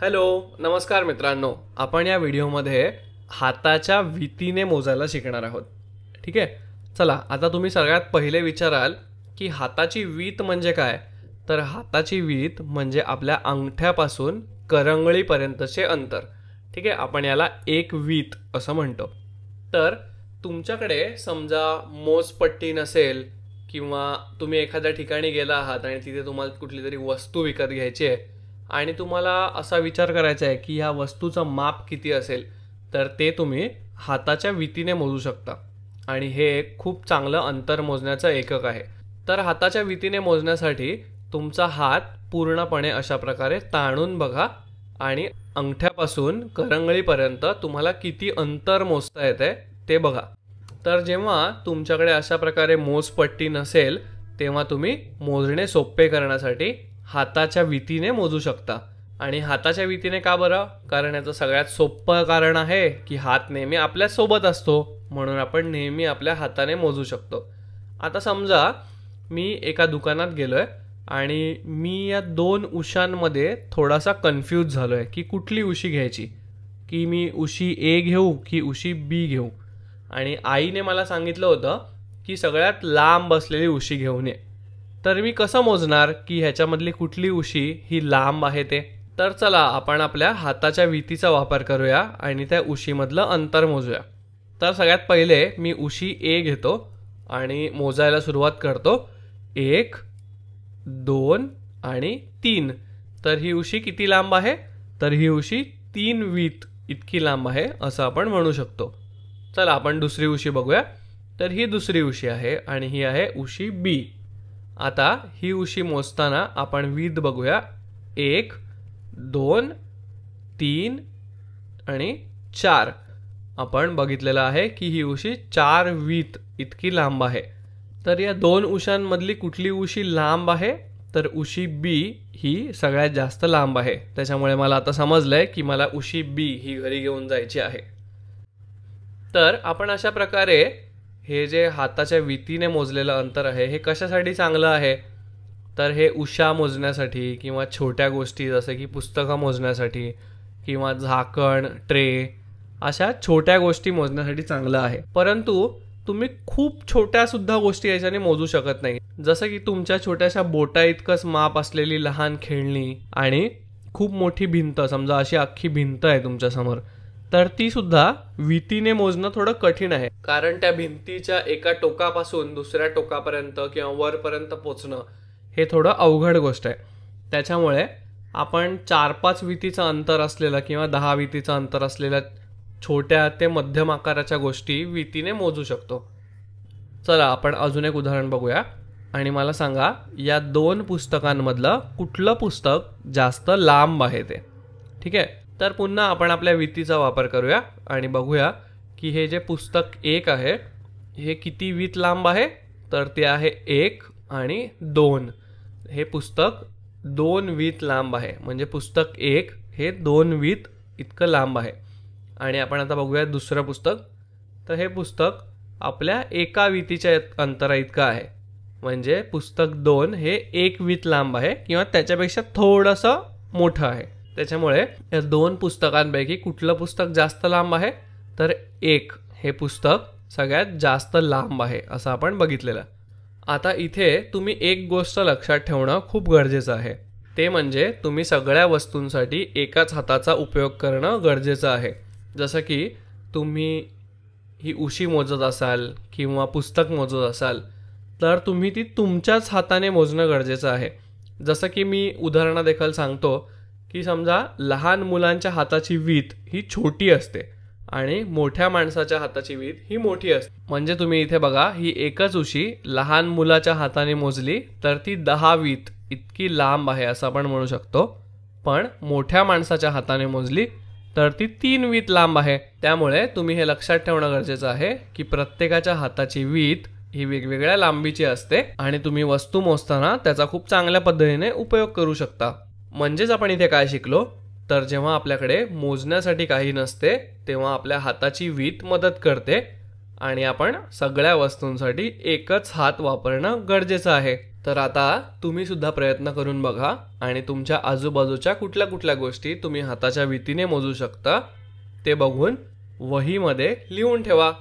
Hello, नमस्कार मित्रांनो. आपण या व्हिडिओमध्ये हाताच्या वितीने मोजायला शिकणार आहोत. ठीक आहे. चला, आता तुम्ही सगळ्यात पहिले विचाराल की हाताची वीत म्हणजे काय. तर हाताची वीत म्हणजे आपल्या अंगठ्यापासून करंगळीपर्यंतचे अंतर. ठीक आहे, आपण याला एक वीत असं म्हणतो. तर तुमच्याकडे समजा मोजपट्टी नसेल किंवा तुम्ही एखाद्या ठिकाणी गेला आहात आणि तिथे तुम्हाला कुठली तरी वस्तू विकत घ्यायची आहे आणि तुम्हाला असा विचार करायचा आहे की ह्या वस्तूचं माप किती असेल, तर ते तुम्ही हाताच्या वितीने मोजू शकता. आणि हे एक खूप चांगलं अंतर मोजण्याचं एकक आहे. तर हाताच्या वितीने मोजण्यासाठी तुमचा हात पूर्णपणे अशा प्रकारे ताणून बघा आणि अंगठ्यापासून करंगळीपर्यंत तुम्हाला किती अंतर मोजता येते ते बघा. तर जेव्हा तुमच्याकडे अशा प्रकारे मोजपट्टी नसेल तेव्हा तुम्ही मोजणे सोपे करण्यासाठी हाताच्या वितीने मोजू शकता. आणि हाताच्या वितीने का बरं? कारण याचं सगळ्यात सोपं कारण आहे की हात नेहमी आपल्या सोबत असतो, म्हणून आपण नेहमी आपल्या हाताने मोजू शकतो. आता समजा मी एका दुकानात गेलोय आणि मी या दोन उशांमध्ये थोडासा कन्फ्यूज झालोय की कुठली उशी घ्यायची, की मी उशी ए घेऊ की उशी बी घेऊ. आणि आईने मला सांगितलं होतं की सगळ्यात लांब असलेली उशी घेऊन ये. तर मी कसं मोजणार की ह्याच्यामधली कुठली उशी ही लांब आहे ते? तर चला, आपण आपल्या हाताच्या वितीचा वापर करूया आणि त्या उशीमधलं अंतर मोजूया. तर सगळ्यात पहिले मी उशी ए घेतो आणि मोजायला सुरुवात करतो. 1, 2 आणि 3. तर ही उशी किती लांब आहे? तर ही उशी 3 वीत इतकी लांब आहे असं आपण म्हणू शकतो. चला, आपण दुसरी उशी बघूया. तर ही दुसरी उशी आहे आणि ही आहे उशी बी. आता ही उशी मोजताना आपण वीत बघूया. 1, 2, 3 आणि 4. आपण बघितलेलं आहे की ही उशी 4 वीत इतकी लांब आहे. तर या दोन उशांमधली कुठली उशी लांब आहे? तर उशी बी ही सगळ्यात जास्त लांब आहे. त्याच्यामुळे मला आता समजलंय की मला उशी बी ही घरी घेऊन जायची आहे. तर आपण अशा प्रकारे हे जे हाताच्या वितीने मोजलेलं अंतर आहे हे कशासाठी चांगलं आहे? तर हे उशा मोजण्यासाठी किंवा छोट्या गोष्टी जसं की पुस्तकं मोजण्यासाठी किंवा झाकण, ट्रे अशा छोट्या गोष्टी मोजण्यासाठी चांगलं आहे. परंतु तुम्ही खूप छोट्या सुद्धा गोष्टी याच्याने मोजू शकत नाही. जसं की तुमच्या छोट्याशा बोटा इतकंच माप असलेली लहान खेळणी आणि खूप मोठी भिंत, समजा अशी अख्खी भिंत आहे तुमच्यासमोर, तर ती सुद्धा वितीने मोजणं थोडं कठीण आहे. कारण त्या भिंतीच्या एका टोकापासून दुसऱ्या टोकापर्यंत किंवा वरपर्यंत पोचणं हे थोडं अवघड गोष्ट आहे. त्याच्यामुळे आपण 4-5 वितीचं अंतर असलेलं किंवा 10 वितीचं अंतर असलेल्या छोट्या ते मध्यम आकाराच्या गोष्टी वितीने मोजू शकतो. चला, आपण अजून एक उदाहरण बघूया आणि मला सांगा या दोन पुस्तकांमधलं कुठलं पुस्तक जास्त लांब आहे ते. ठीक आहे. तर पुन्हा आपण आपल्या वितीचा वापर करूया आणि बघूया की हे जे पुस्तक 1 आहे हे किती वीत लांब आहे. तर ते आहे 1 आणि 2. हे पुस्तक 2 वीत लांब आहे. म्हणजे पुस्तक 1 हे 2 वीत इतकं लांब आहे. आणि आपण आता बघूया दुसरं पुस्तक. तर हे पुस्तक आपल्या एका वितीच्या अंतरा इतकं आहे. म्हणजे पुस्तक 2 हे 1 वीत लांब आहे किंवा त्याच्यापेक्षा थोडंसं मोठं आहे. त्याच्यामुळे या दोन पुस्तकांपैकी कुठलं पुस्तक जास्त लांब आहे? तर 1 हे पुस्तक सगळ्यात जास्त लांब आहे असं आपण बघितलेलं. आता इथे तुम्ही एक गोष्ट लक्षात ठेवणं खूप गरजेचं आहे. ते म्हणजे तुम्ही सगळ्या वस्तूंसाठी एकाच हाताचा उपयोग करणं गरजेचं आहे. जसं की तुम्ही ही उशी मोजत असाल किंवा पुस्तक मोजत असाल तर तुम्ही ती तुमच्याच हाताने मोजणं गरजेचं आहे. जसं की मी उदाहरणादेखील सांगतो की समजा लहान मुलांच्या हाताची वीत ही छोटी असते आणि मोठ्या माणसाच्या हाताची वीत ही मोठी असते. म्हणजे तुम्ही इथे बघा, ही एकच उशी लहान मुलाच्या हाताने मोजली तर ती 10 वीत इतकी लांब आहे असं आपण म्हणू शकतो. पण मोठ्या माणसाच्या हाताने मोजली तर ती 3 वीत लांब आहे. त्यामुळे तुम्ही हे लक्षात ठेवणं गरजेचं आहे की प्रत्येकाच्या हाताची वीत ही वेगवेगळ्या लांबीची असते आणि तुम्ही वस्तू मोजताना त्याचा खूप चांगल्या पद्धतीने उपयोग करू शकता. म्हणजेच आपण इथे काय शिकलो? तर जेव्हा आपल्याकडे मोजण्यासाठी काही नसते तेव्हा आपल्या हाताची वीत मदत करते आणि आपण सगळ्या वस्तूंसाठी एकच हात वापरणं गरजेचं आहे. तर आता तुम्ही सुद्धा प्रयत्न करून बघा आणि तुमच्या आजूबाजूच्या कुठल्या कुठल्या गोष्टी तुम्ही हाताच्या भीतीने मोजू शकता ते बघून वहीमध्ये लिहून ठेवा.